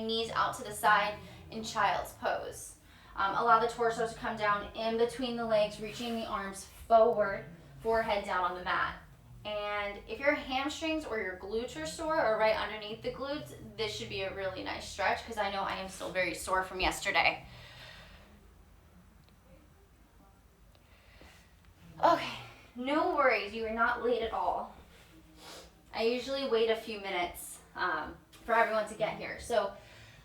Bring knees out to the side in child's pose. Allow the torso to come down in between the legs, reaching the arms forward, forehead down on the mat. And if your hamstrings or your glutes are sore or right underneath the glutes, this should be a really nice stretch because I know I am still very sore from yesterday. Okay, no worries, you are not late at all. I usually wait a few minutes for everyone to get here. So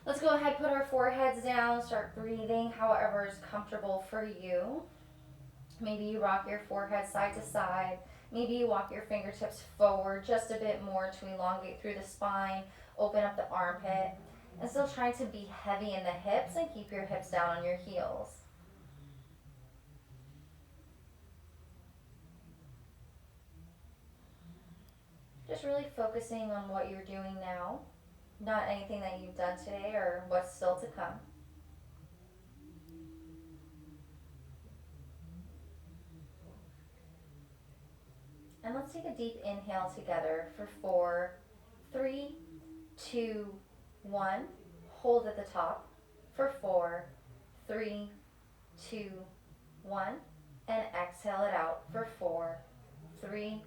let's go ahead, put our foreheads down, start breathing however is comfortable for you. Maybe you rock your forehead side to side. Maybe you walk your fingertips forward just a bit more to elongate through the spine, open up the armpit, and still trying to be heavy in the hips and keep your hips down on your heels. Just really focusing on what you're doing now, not anything that you've done today or what's still to come. And let's take a deep inhale together for 4, 3, 2, 1. Hold at the top for 4, 3, 2, 1. And exhale it out for 4, 3,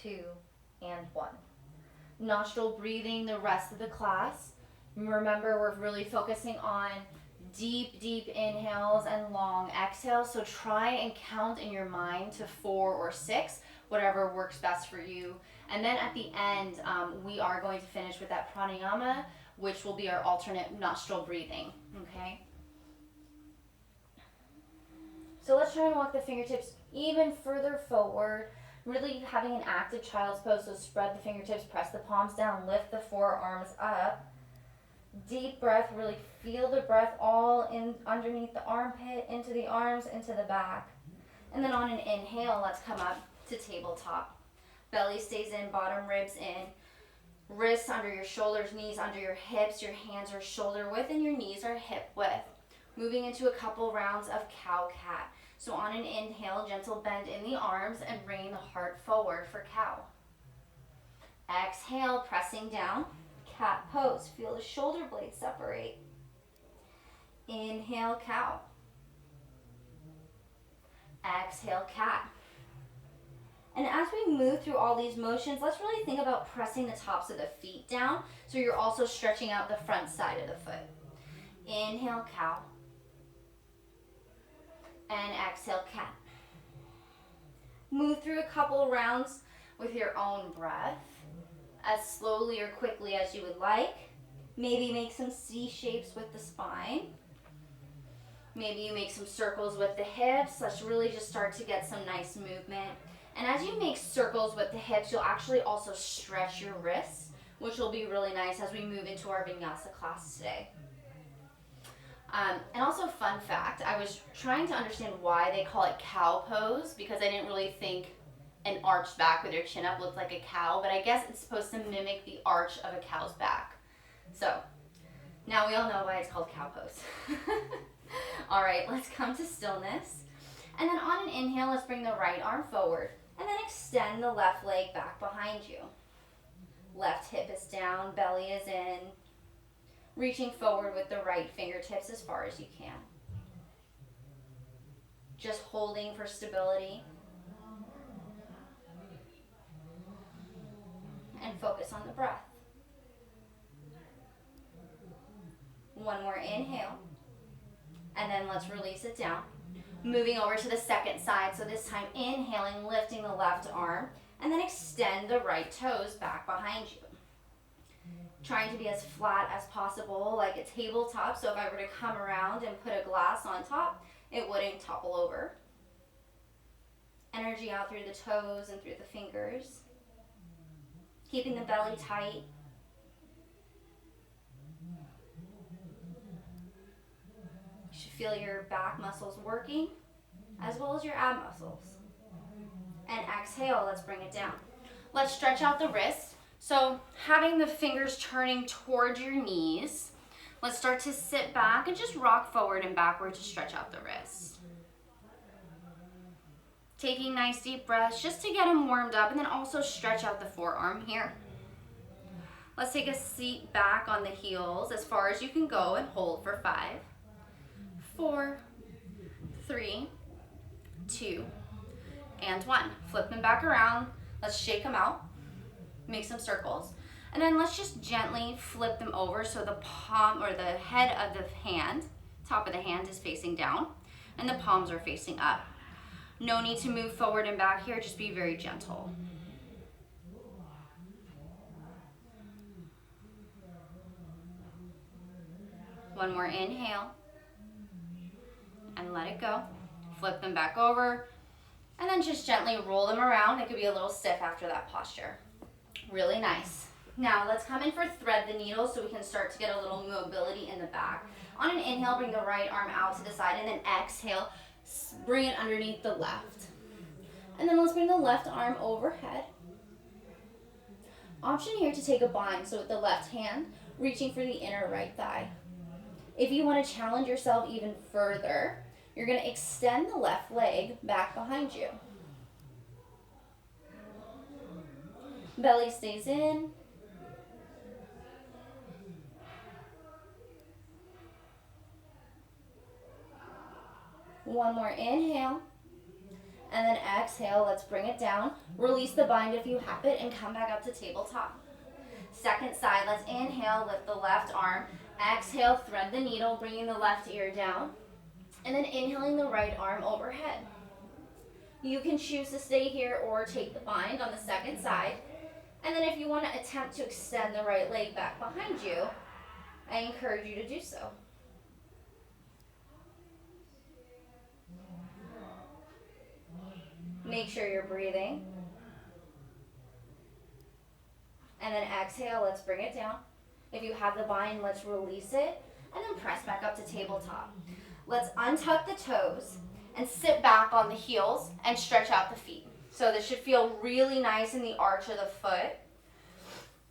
2, and 1. Nostril breathing the rest of the class. Remember, we're really focusing on deep, deep inhales and long exhales. So try and count in your mind to 4 or 6, whatever works best for you. And then at the end, we are going to finish with that pranayama, which will be our alternate nostril breathing, okay? So let's try and walk the fingertips even further forward, really having an active child's pose. So spread the fingertips, press the palms down, lift the forearms up. Deep breath, really feel the breath all in underneath the armpit, into the arms, into the back. And then on an inhale, let's come up to tabletop. Belly stays in, bottom ribs in. Wrists under your shoulders, knees under your hips. Your hands are shoulder width and your knees are hip width. Moving into a couple rounds of cow-cat. So on an inhale, gentle bend in the arms and bringing the heart forward for cow. Exhale, pressing down. Cat pose. Feel the shoulder blades separate. Inhale, cow. Exhale, cat. And as we move through all these motions, let's really think about pressing the tops of the feet down so you're also stretching out the front side of the foot. Inhale, cow. And exhale, cat. Move through a couple rounds with your own breath, as slowly or quickly as you would like. Maybe make some C shapes with the spine. Maybe you make some circles with the hips. Let's really just start to get some nice movement. And as you make circles with the hips, you'll actually also stretch your wrists, which will be really nice as we move into our Vinyasa class today. And also, fun fact, I was trying to understand why they call it cow pose, because I didn't really think an arched back with your chin up looked like a cow, but I guess it's supposed to mimic the arch of a cow's back. So now we all know why it's called cow pose. All right, let's come to stillness. And then on an inhale, let's bring the right arm forward and then extend the left leg back behind you. Left hip is down, belly is in. Reaching forward with the right fingertips as far as you can. Just holding for stability. And focus on the breath. One more inhale. And then let's release it down. Moving over to the second side. So this time inhaling, lifting the left arm. And then extend the right toes back behind you. Trying to be as flat as possible, like a tabletop. So if I were to come around and put a glass on top, it wouldn't topple over. Energy out through the toes and through the fingers. Keeping the belly tight. You should feel your back muscles working, as well as your ab muscles. And exhale, let's bring it down. Let's stretch out the wrists. So having the fingers turning towards your knees, let's start to sit back and just rock forward and backward to stretch out the wrists. Taking nice deep breaths just to get them warmed up, and then also stretch out the forearm here. Let's take a seat back on the heels as far as you can go and hold for 5, 4, 3, 2, and 1. Flip them back around. Let's shake them out. Make some circles. And then let's just gently flip them over so the palm or the head of the hand, top of the hand, is facing down and the palms are facing up. No need to move forward and back here, just be very gentle. One more inhale and let it go. Flip them back over and then just gently roll them around. It could be a little stiff after that posture. Really nice. Now let's come in for thread the needle so we can start to get a little mobility in the back. On an inhale, bring the right arm out to the side, and then exhale, bring it underneath the left. And then let's bring the left arm overhead. Option here to take a bind, so with the left hand, reaching for the inner right thigh. If you want to challenge yourself even further, you're going to extend the left leg back behind you. Belly stays in. One more inhale. And then exhale, let's bring it down. Release the bind if you have it and come back up to tabletop. Second side, let's inhale, lift the left arm. Exhale, thread the needle, bringing the left ear down. And then inhaling the right arm overhead. You can choose to stay here or take the bind on the second side. And then if you want to attempt to extend the right leg back behind you, I encourage you to do so. Make sure you're breathing. And then exhale, let's bring it down. If you have the bind, let's release it. And then press back up to tabletop. Let's untuck the toes and sit back on the heels and stretch out the feet. So this should feel really nice in the arch of the foot.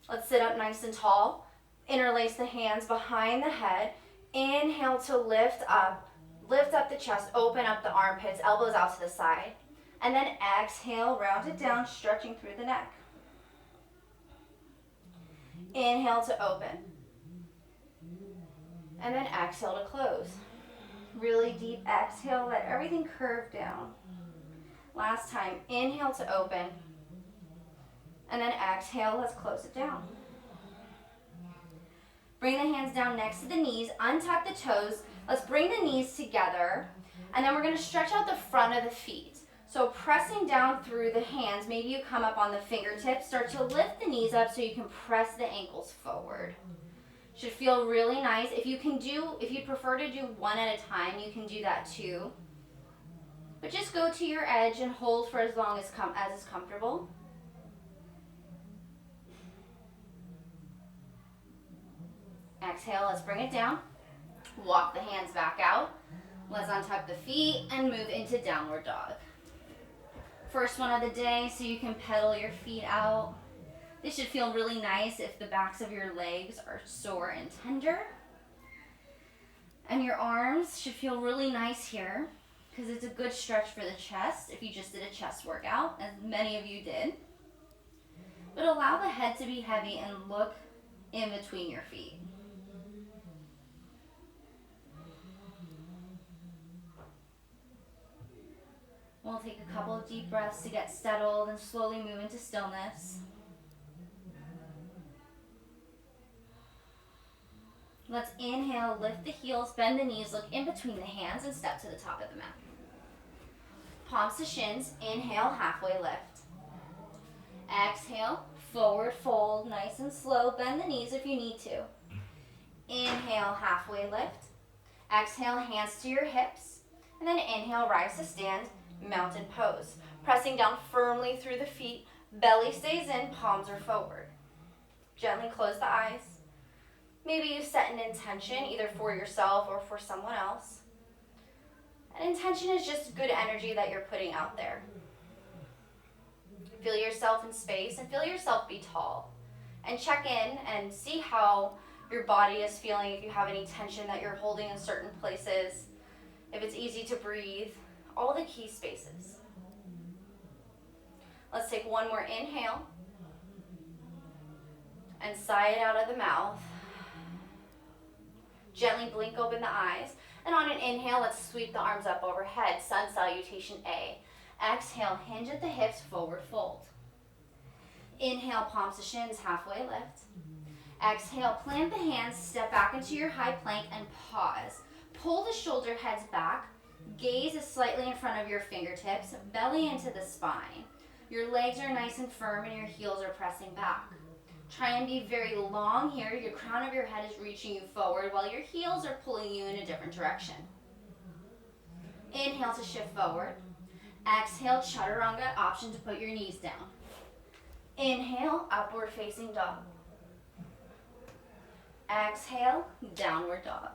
Let's sit up nice and tall. Interlace the hands behind the head. Inhale to lift up. Lift up the chest, open up the armpits, elbows out to the side. And then exhale, round it down, stretching through the neck. Inhale to open. And then exhale to close. Really deep exhale, let everything curve down. Last time, inhale to open. And then exhale, let's close it down. Bring the hands down next to the knees, untuck the toes. Let's bring the knees together. And then we're going to stretch out the front of the feet. So pressing down through the hands, maybe you come up on the fingertips, start to lift the knees up so you can press the ankles forward. Should feel really nice. If you prefer to do one at a time, you can do that too. But just go to your edge and hold for as long as is comfortable. Exhale, let's bring it down. Walk the hands back out. Let's untuck the feet and move into downward dog. First one of the day, so you can pedal your feet out. This should feel really nice if the backs of your legs are sore and tender. And your arms should feel really nice here because it's a good stretch for the chest if you just did a chest workout, as many of you did. But allow the head to be heavy and look in between your feet. We'll take a couple of deep breaths to get settled and slowly move into stillness. Let's inhale, lift the heels, bend the knees, look in between the hands, and step to the top of the mat. Palms to shins, inhale, halfway lift. Exhale, forward fold, nice and slow. Bend the knees if you need to. Inhale, halfway lift. Exhale, hands to your hips. And then inhale, rise to stand, mountain pose. Pressing down firmly through the feet, belly stays in, palms are forward. Gently close the eyes. Maybe you set an intention either for yourself or for someone else. An intention is just good energy that you're putting out there. Feel yourself in space and feel yourself be tall. And check in and see how your body is feeling, if you have any tension that you're holding in certain places, if it's easy to breathe, all the key spaces. Let's take one more inhale. and sigh it out of the mouth. Gently blink open the eyes. And on an inhale, let's sweep the arms up overhead. Sun salutation A. Exhale, hinge at the hips, forward fold. Inhale, palms to shins, halfway lift. Exhale, plant the hands, step back into your high plank and pause. Pull the shoulder heads back. Gaze is slightly in front of your fingertips. Belly into the spine. Your legs are nice and firm and your heels are pressing back. Try and be very long here. Your crown of your head is reaching you forward while your heels are pulling you in a different direction. Inhale to shift forward. Exhale, chaturanga, option to put your knees down. Inhale, upward facing dog. Exhale, downward dog.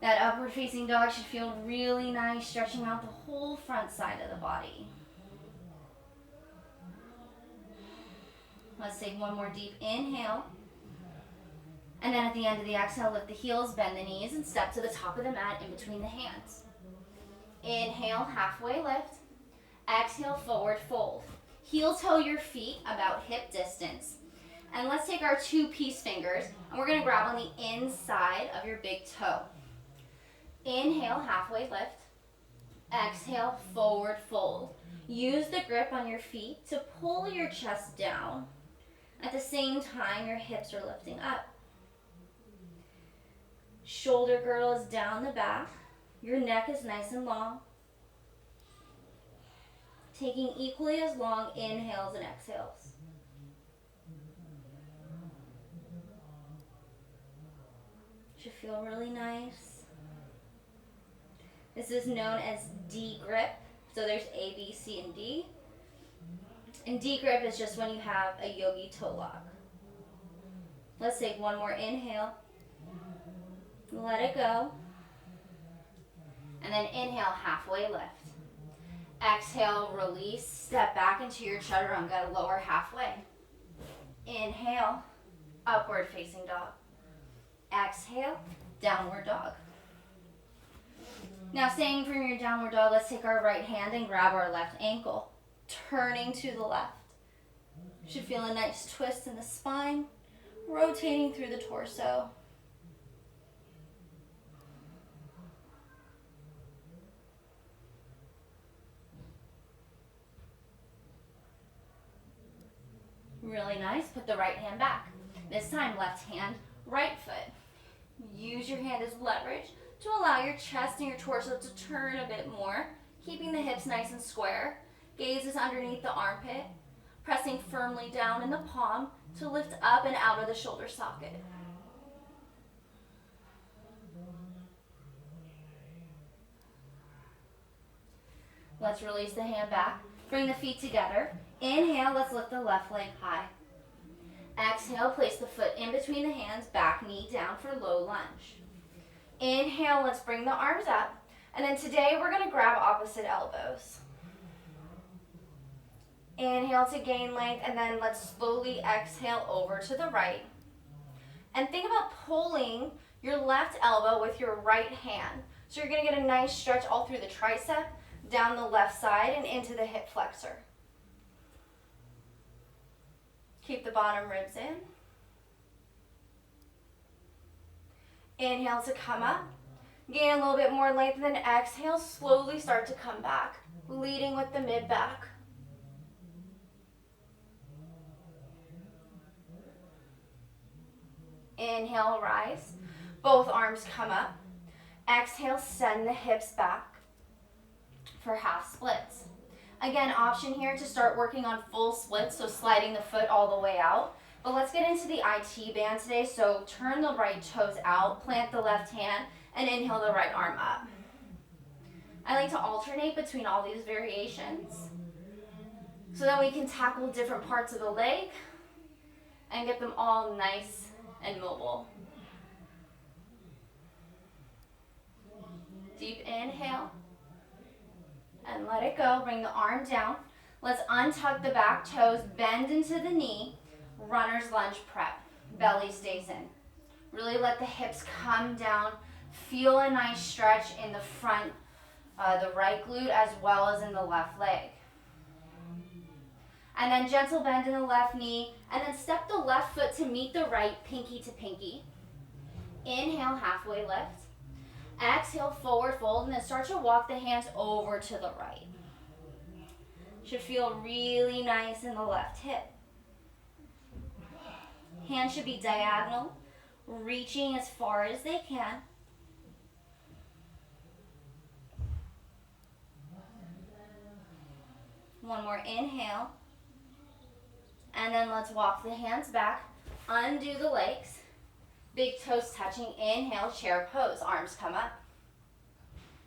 That upward facing dog should feel really nice, stretching out the whole front side of the body. Let's take one more deep inhale. And then at the end of the exhale, lift the heels, bend the knees, and step to the top of the mat in between the hands. Inhale, halfway lift. Exhale, forward fold. Heel toe your feet about hip distance. And let's take our two peace fingers, and we're going to grab on the inside of your big toe. Inhale, halfway lift. Exhale, forward fold. Use the grip on your feet to pull your chest down. At the same time, your hips are lifting up. Shoulder girdle is down the back. Your neck is nice and long. Taking equally as long inhales and exhales. Should feel really nice. This is known as D grip. So there's A, B, C, and D. And D grip is just when you have a yogi toe lock. Let's take one more inhale. Let it go. And then inhale, halfway lift. Exhale, release, step back into your chaturanga, lower halfway. Inhale, upward facing dog. Exhale, downward dog. Now staying from your downward dog, let's take our right hand and grab our left ankle. Turning to the left. Should feel a nice twist in the spine, rotating through the torso. Really nice. Put the right hand back. This time, left hand, right foot. Use your hand as leverage to allow your chest and your torso to turn a bit more, keeping the hips nice and square. Gaze is underneath the armpit, pressing firmly down in the palm to lift up and out of the shoulder socket. Let's release the hand back. Bring the feet together. Inhale, let's lift the left leg high. Exhale, place the foot in between the hands, back knee down for low lunge. Inhale, let's bring the arms up. And then today we're going to grab opposite elbows. Inhale to gain length, and then let's slowly exhale over to the right. And think about pulling your left elbow with your right hand. So you're going to get a nice stretch all through the tricep, down the left side, and into the hip flexor. Keep the bottom ribs in. Inhale to come up. Gain a little bit more length, and then exhale, slowly start to come back, leading with the mid-back. Inhale, rise. Both arms come up. Exhale, send the hips back for half splits. Again, option here to start working on full splits, so sliding the foot all the way out. But let's get into the IT band today. So turn the right toes out, plant the left hand, and inhale the right arm up. I like to alternate between all these variations so that we can tackle different parts of the leg and get them all nice and mobile. Deep inhale and let it go. Bring the arm down. Let's untuck the back toes, bend into the knee, runner's lunge prep. Belly stays in. Really let the hips come down. Feel a nice stretch in the front, the right glute as well as in the left leg. And then gentle bend in the left knee, and then step the left foot to meet the right, pinky to pinky. Inhale, halfway lift. Exhale, forward fold, and then start to walk the hands over to the right. Should feel really nice in the left hip. Hands should be diagonal, reaching as far as they can. One more inhale. And then let's walk the hands back, undo the legs. Big toes touching, inhale, chair pose, arms come up.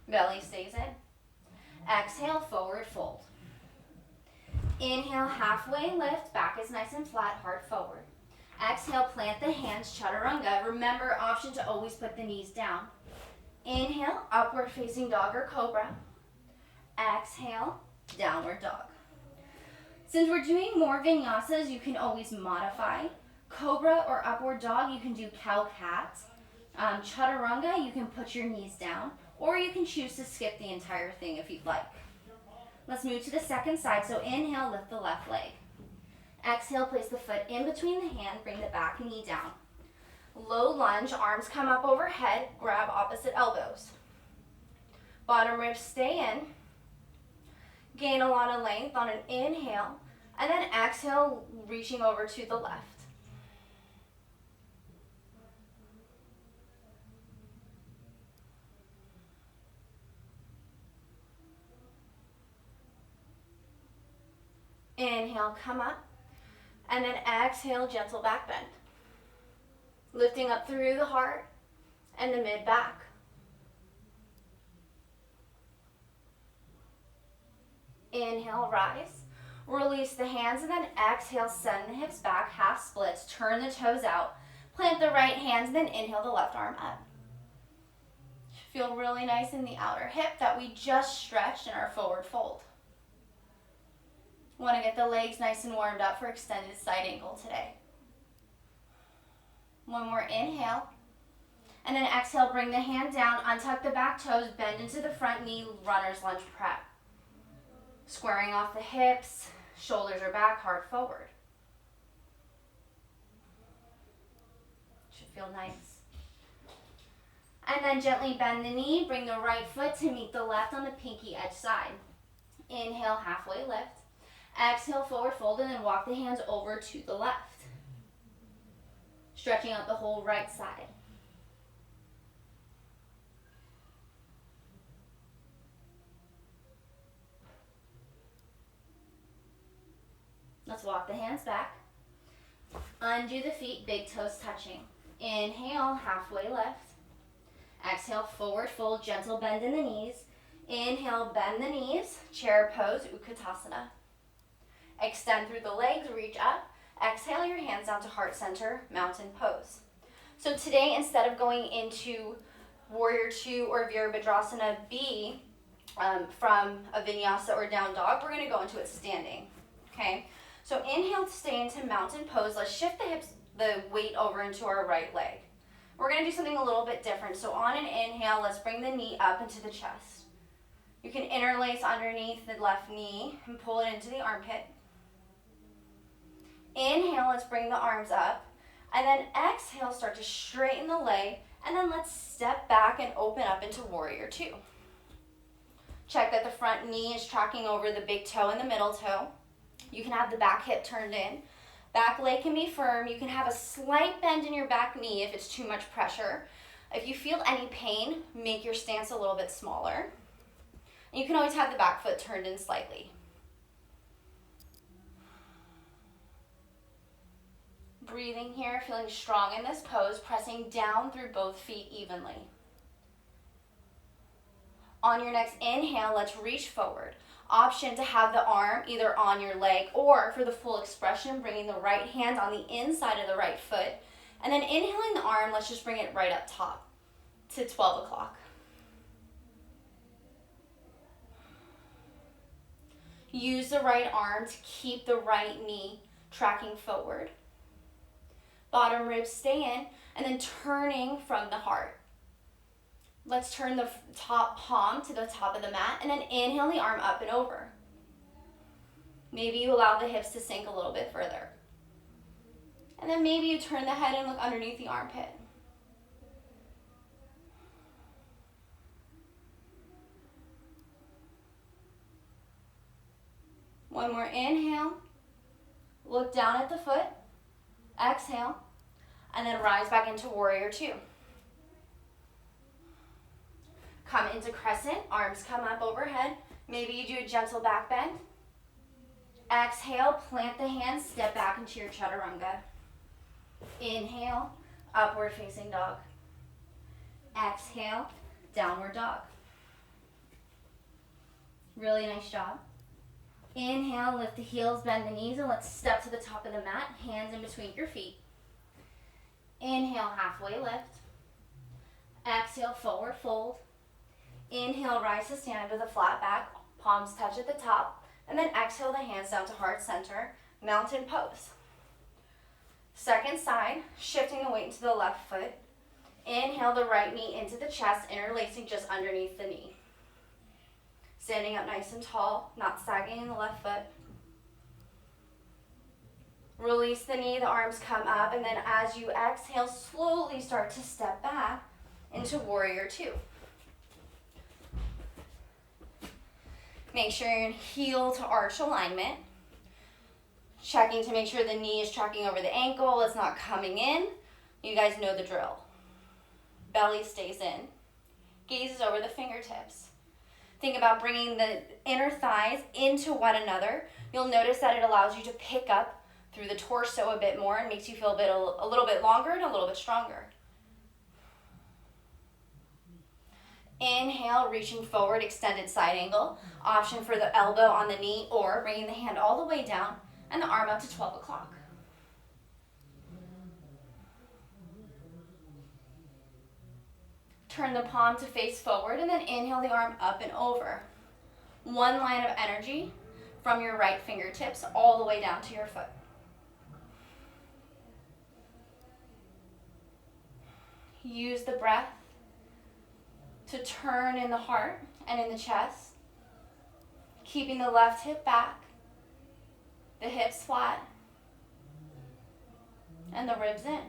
Belly stays in. Exhale, forward fold. Inhale, halfway lift, back is nice and flat, heart forward. Exhale, plant the hands, chaturanga. Remember, option to always put the knees down. Inhale, upward facing dog or cobra. Exhale, downward dog. Since we're doing more vinyasas, you can always modify. Cobra or upward dog, you can do cow-cat. Chaturanga, you can put your knees down, or you can choose to skip the entire thing if you'd like. Let's move to the second side. So inhale, lift the left leg. Exhale, place the foot in between the hand, bring the back knee down. Low lunge, arms come up overhead, grab opposite elbows. Bottom ribs stay in. Gain a lot of length on an inhale, and then exhale, reaching over to the left. Inhale, come up, and then exhale, gentle back bend. Lifting up through the heart and the mid-back. Inhale, rise. Release the hands, and then exhale, send the hips back, half splits, turn the toes out. Plant the right hands, and then inhale the left arm up. Feel really nice in the outer hip that we just stretched in our forward fold. Want to get the legs nice and warmed up for extended side angle today. One more inhale. And then exhale, bring the hand down, untuck the back toes, bend into the front knee, runner's lunge prep. Squaring off the hips, shoulders are back, heart forward. Should feel nice. And then gently bend the knee, bring the right foot to meet the left on the pinky edge side. Inhale, halfway lift. Exhale, forward fold, and then walk the hands over to the left. Stretching out the whole right side. Let's walk the hands back. Undo the feet, big toes touching. Inhale, halfway lift. Exhale, forward fold, gentle bend in the knees. Inhale, bend the knees, chair pose, Utkatasana. Extend through the legs, reach up. Exhale your hands down to heart center, mountain pose. So today, instead of going into Warrior 2 or Virabhadrasana B from a Vinyasa or down dog, we're going to go into it standing. Okay? So inhale to stay into mountain pose. Let's shift the hips, the weight over into our right leg. We're going to do something a little bit different. So on an inhale, let's bring the knee up into the chest. You can interlace underneath the left knee and pull it into the armpit. Inhale, let's bring the arms up. And then exhale, start to straighten the leg. And then let's step back and open up into Warrior 2. Check that the front knee is tracking over the big toe and the middle toe. You can have the back hip turned in. Back leg can be firm. You can have a slight bend in your back knee if it's too much pressure. If you feel any pain, make your stance a little bit smaller. And you can always have the back foot turned in slightly. Breathing here, feeling strong in this pose, pressing down through both feet evenly. On your next inhale, let's reach forward. Option to have the arm either on your leg or for the full expression, bringing the right hand on the inside of the right foot. And then inhaling the arm, let's just bring it right up top to 12 o'clock. Use the right arm to keep the right knee tracking forward. Bottom ribs stay in, and then turning from the heart. Let's turn the top palm to the top of the mat, and then inhale the arm up and over. Maybe you allow the hips to sink a little bit further. And then maybe you turn the head and look underneath the armpit. One more inhale. Look down at the foot. Exhale. And then rise back into warrior two. Come into crescent. Arms come up overhead. Maybe you do a gentle back bend. Exhale. Plant the hands. Step back into your chaturanga. Inhale. Upward facing dog. Exhale. Downward dog. Really nice job. Inhale, lift the heels, bend the knees, and let's step to the top of the mat, hands in between your feet. Inhale, halfway lift. Exhale, forward fold. Inhale, rise to stand with a flat back, palms touch at the top, and then exhale the hands down to heart center, mountain pose. Second side, shifting the weight into the left foot. Inhale the right knee into the chest, interlacing just underneath the knee. Standing up nice and tall, not sagging in the left foot. Release the knee, the arms come up, and then as you exhale, slowly start to step back into warrior two. Make sure you're in heel to arch alignment. Checking to make sure the knee is tracking over the ankle, it's not coming in. You guys know the drill. Belly stays in. Gaze is over the fingertips. Think about bringing the inner thighs into one another. You'll notice that it allows you to pick up through the torso a bit more and makes you feel a little bit longer and a little bit stronger. Inhale, reaching forward, extended side angle. Option for the elbow on the knee or bringing the hand all the way down and the arm up to 12 o'clock. Turn the palm to face forward and then inhale the arm up and over. One line of energy from your right fingertips all the way down to your foot. Use the breath to turn in the heart and in the chest, keeping the left hip back, the hips flat, and the ribs in.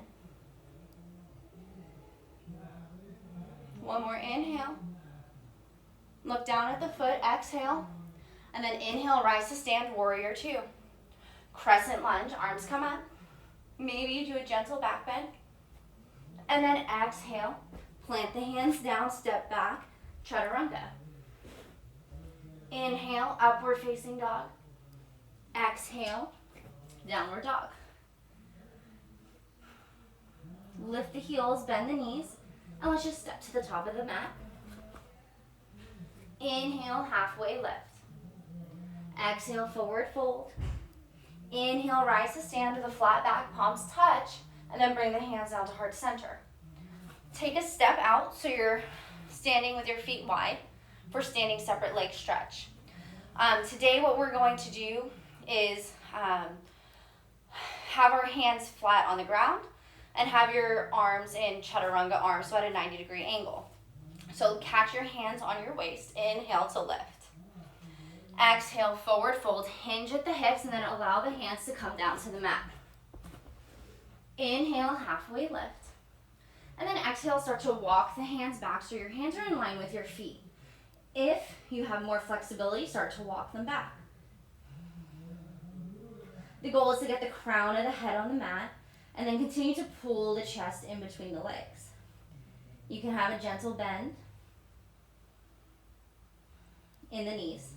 One more inhale. Look down at the foot, exhale, and then inhale, rise to stand, warrior two. Crescent lunge, arms come up. Maybe you do a gentle back bend. And then exhale, plant the hands down, step back, chaturanga. Inhale, upward facing dog. Exhale, downward dog. Lift the heels, bend the knees, and let's just step to the top of the mat. Inhale, halfway lift. Exhale, forward fold. Inhale, rise to stand with a flat back, palms touch, and then bring the hands down to heart center. Take a step out so you're standing with your feet wide for standing separate leg stretch. Today what we're going to do is have our hands flat on the ground and have your arms in chaturanga arms, so at a 90-degree angle. So catch your hands on your waist. Inhale to lift. Exhale, forward fold. Hinge at the hips and then allow the hands to come down to the mat. Inhale, halfway lift. And then exhale, start to walk the hands back so your hands are in line with your feet. If you have more flexibility, start to walk them back. The goal is to get the crown of the head on the mat and then continue to pull the chest in between the legs. You can have a gentle bend in the knees.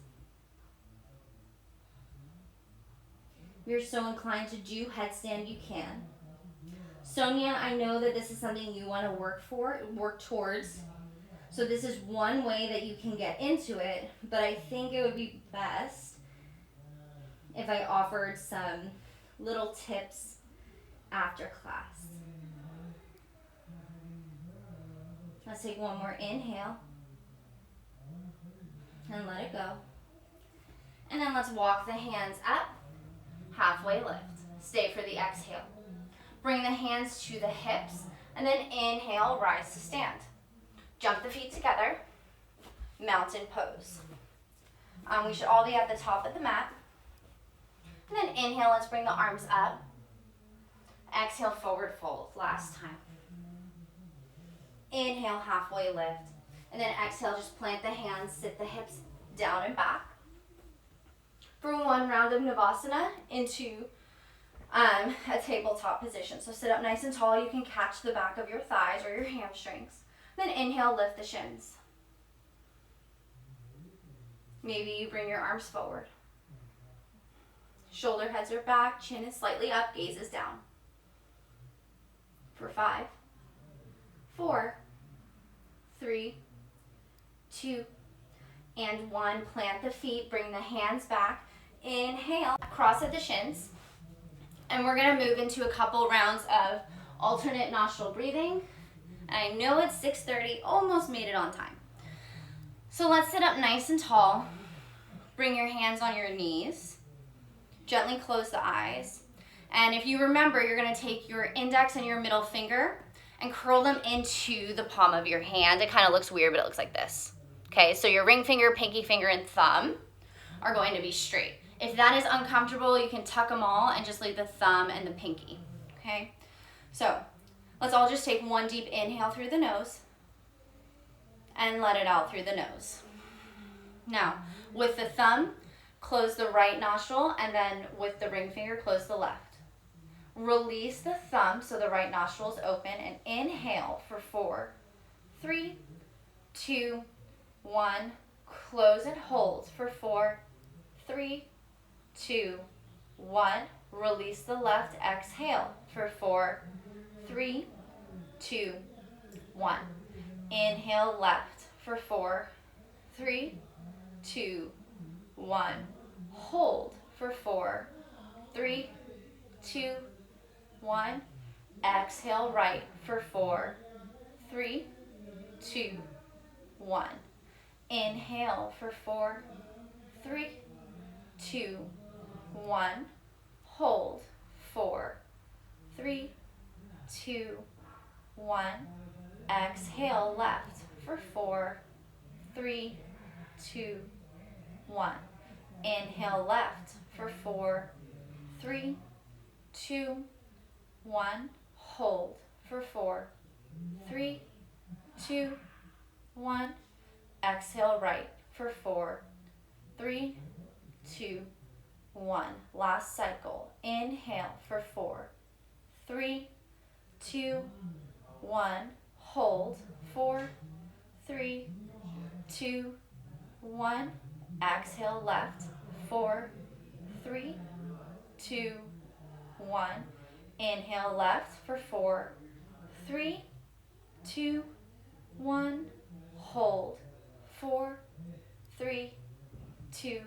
If you're so inclined to do headstand, you can. Sonia, I know that this is something you want to work towards. So this is one way that you can get into it, but I think it would be best if I offered some little tips after class. Let's take one more inhale and let it go. And then let's walk the hands up, halfway lift. Stay for the exhale. Bring the hands to the hips and then inhale, rise to stand. Jump the feet together, mountain pose. We should all be at the top of the mat. And then inhale, let's bring the arms up. Exhale, forward fold, last time. Inhale, halfway lift. And then exhale, just plant the hands, sit the hips down and back. For one round of Navasana into a tabletop position. So sit up nice and tall. You can catch the back of your thighs or your hamstrings. Then inhale, lift the shins. Maybe you bring your arms forward. Shoulder heads are back, chin is slightly up, gaze is down. For 5, 4, 3, 2, and 1. Plant the feet, bring the hands back. Inhale, cross at the shins. And we're gonna move into a couple rounds of alternate nostril breathing. I know it's 6:30, almost made it on time. So let's sit up nice and tall. Bring your hands on your knees. Gently close the eyes. And if you remember, you're gonna take your index and your middle finger and curl them into the palm of your hand. It kind of looks weird, but it looks like this. Okay, so your ring finger, pinky finger, and thumb are going to be straight. If that is uncomfortable, you can tuck them all and just leave the thumb and the pinky, okay? So let's all just take one deep inhale through the nose and let it out through the nose. Now, with the thumb, close the right nostril, and then with the ring finger, close the left. Release the thumb so the right nostril is open, and inhale for 4, 3, 2, 1. Close and hold for 4, 3, 2, 1. Release the left, exhale for 4, 3, 2, 1. Inhale left for 4, 3, 2, 1. Hold for 4, 3, 2, 1. Exhale right for 4, 3, 2, 1. Inhale for 4, 3, 2, 1. Hold 4, 3, 2, 1. Exhale left for 4, 3, 2, 1. Inhale left for 4, 3, 2, 1. Hold for 4, 3, 2, 1. Exhale right for 4, 3, 2, 1. Last cycle. Inhale for 4, 3, 2, 1. Hold 4, 3, 2, 1. Exhale left 4, 3, 2, 1. Inhale left for 4, 3, 2, 1. Hold 4, 3, 2,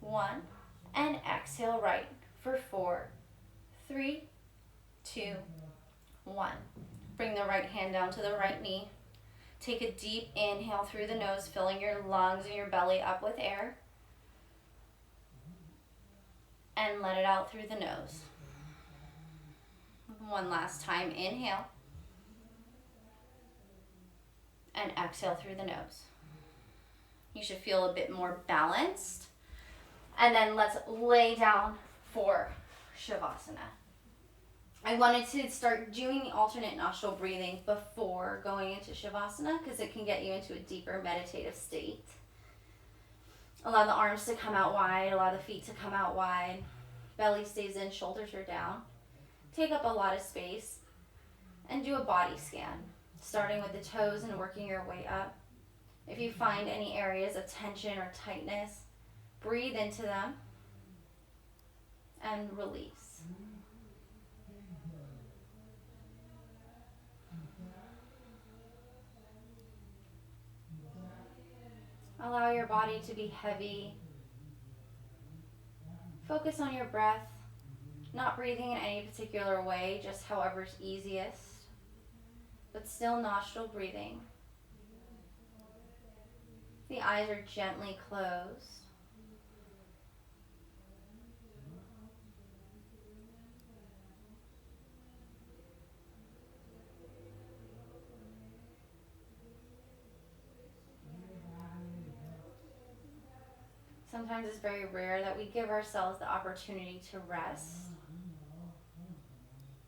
1. And exhale right for 4, 3, 2, 1. Bring the right hand down to the right knee. Take a deep inhale through the nose, filling your lungs and your belly up with air. And let it out through the nose. One last time, inhale. And exhale through the nose. You should feel a bit more balanced. And then let's lay down for Shavasana. I wanted to start doing the alternate nostril breathing before going into Shavasana because it can get you into a deeper meditative state. Allow the arms to come out wide, allow the feet to come out wide. Belly stays in, shoulders are down. Take up a lot of space and do a body scan, starting with the toes and working your way up. If you find any areas of tension or tightness, breathe into them and release. Allow your body to be heavy. Focus on your breath, not breathing in any particular way, just however's easiest, but still nostril breathing. The eyes are gently closed. Sometimes it's very rare that we give ourselves the opportunity to rest.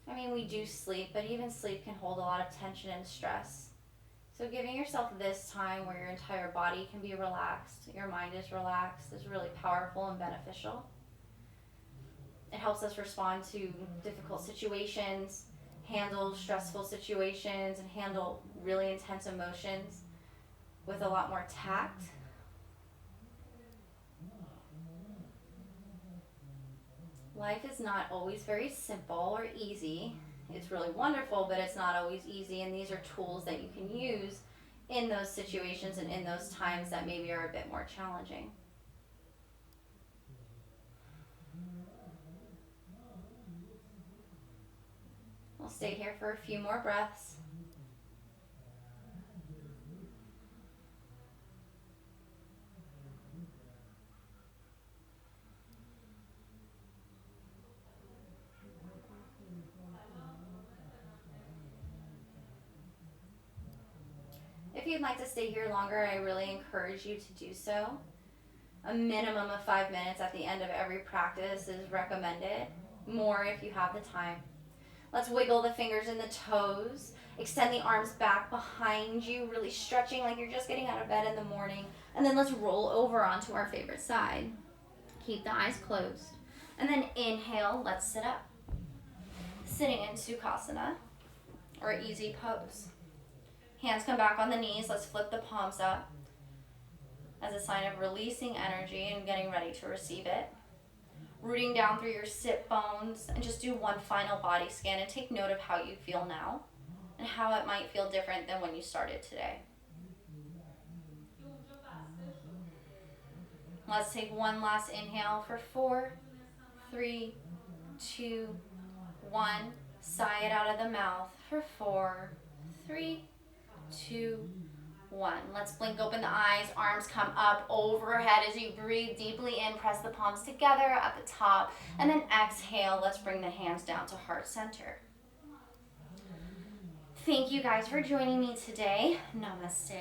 I mean, we do sleep, but even sleep can hold a lot of tension and stress. So giving yourself this time where your entire body can be relaxed, your mind is relaxed, is really powerful and beneficial. It helps us respond to difficult situations, handle stressful situations, and handle really intense emotions with a lot more tact. Life is not always very simple or easy. It's really wonderful, but it's not always easy, and these are tools that you can use in those situations and in those times that maybe are a bit more challenging. We'll stay here for a few more breaths. If you'd like to stay here longer, I really encourage you to do so. A minimum of 5 minutes at the end of every practice is recommended. More if you have the time. Let's wiggle the fingers and the toes. Extend the arms back behind you, really stretching like you're just getting out of bed in the morning. And then let's roll over onto our favorite side. Keep the eyes closed. And then inhale, let's sit up. Sitting in Sukhasana, or easy pose. Hands come back on the knees. Let's flip the palms up as a sign of releasing energy and getting ready to receive it. Rooting down through your sit bones, and just do one final body scan and take note of how you feel now and how it might feel different than when you started today. Let's take one last inhale for 4, 3, 2, 1. Sigh it out of the mouth for 4, 3, 2, 1. Let's blink open the eyes. Arms come up overhead as you breathe deeply in. Press the palms together at the top. And then exhale. Let's bring the hands down to heart center. Thank you guys for joining me today. Namaste.